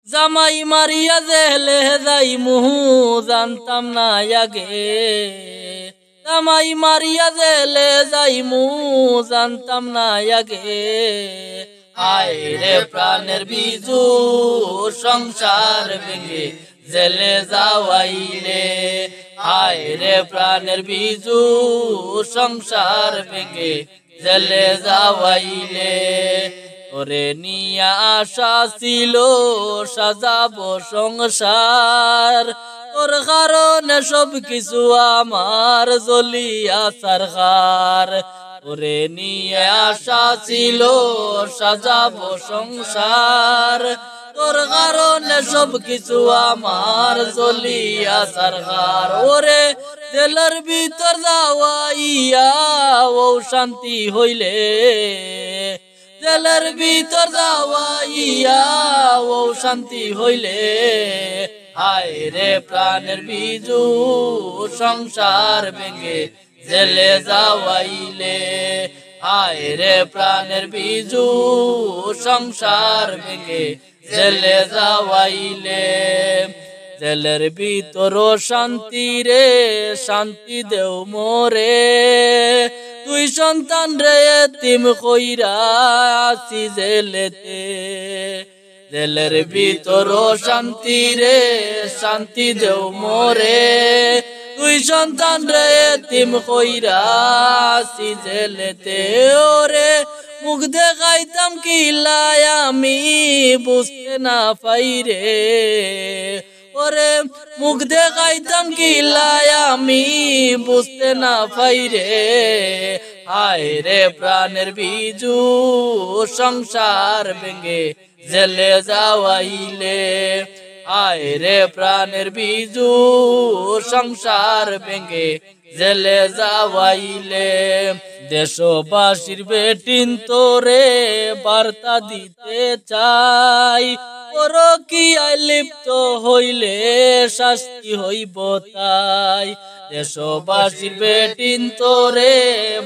জামাই মারিয়া জেলে যাই মুহু জানতাম না আগে, জামাই মারিয়া জেলে যাই মুহু জানতাম না আগে। আয় রে প্রাণের বিজু সংসার ভেঙে জেলে যাওয়াইলে, আয় রে প্রাণের বিজু সংসার ভেঙে জেলে যাওয়াইলে। ওরে নিয়া আশা ছিল সাজাবো সংসার, তোর কারণে সব কিছু আমার জ্বলিয়া ছারখার। ওরে নিয়ে আশা ছিল সাজাবো সংসার, তোর কারণে সব কিছু আমার জ্বলিয়া ছারখার। ওরে জেলের ভিতর যাওয়াইয়া ও শান্তি হইলে, জেলের ভিতর যাওয়াইয়া ও শান্তি হইলে। হায় রে প্রাণের বিজু সংসার ভেঙে জেলে যাওয়াইলে, হায় রে প্রাণের বিজু সংসার ভেঙে জেলে যাওয়াইলে। জেলের ভিতর শান্তি রে শান্তি দেও মোরে, তুই সন্তান রে এতিম কইরা আছি জেলেতে। জেলের ভিতর শান্তি রে শান্তি দেও মোরে, তুই সন্তান রে এতিম কইরা আছি জেলেতে। ওরে মুখ দেখাইতাম কিলাই আমি বুঝতে না পাইরে, ওরে মুখ দেখাইতাম কিলাই আমি বুঝতে না পাইরে। হায় রে প্রাণের বিজু সংসার ভেঙে জেলে যাওয়াইলে, হায় রে প্রাণের বিজু সংসার ভেঙে জেলে যাওয়াইলে। দেশবাসীর বেটিন তোরে বার্তা দিতে চাই, পরকীয়ায় লিপ্ত হইলে শাস্তি হইব তাই। দেশবাসীর বেটিন তোরে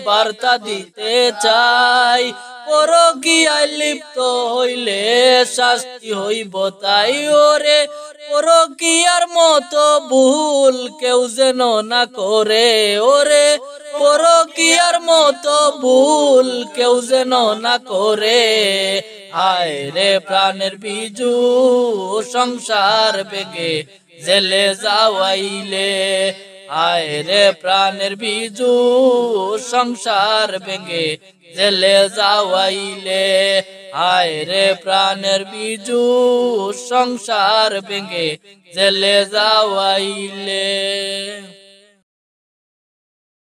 বার্তা দিতে চাই, পরকীয়ায় লিপ্ত হইলে শাস্তি হইব তাই। ওরে পরকীয়ার মতো ভুল কেউ যেন না করে, ওরে পরকীয়ার মতো ভুল কেউ যেন না করে। হায় রে প্রাণের বিজু সংসার ভেঙে জেলে যাওয়াইলে, হায় রে প্রাণের বিজু সংসার ভেঙে জেলে যাওয়াইলে। হায় রে প্রাণের বিজু সংসার ভেঙে জেলে যাওয়াইলে।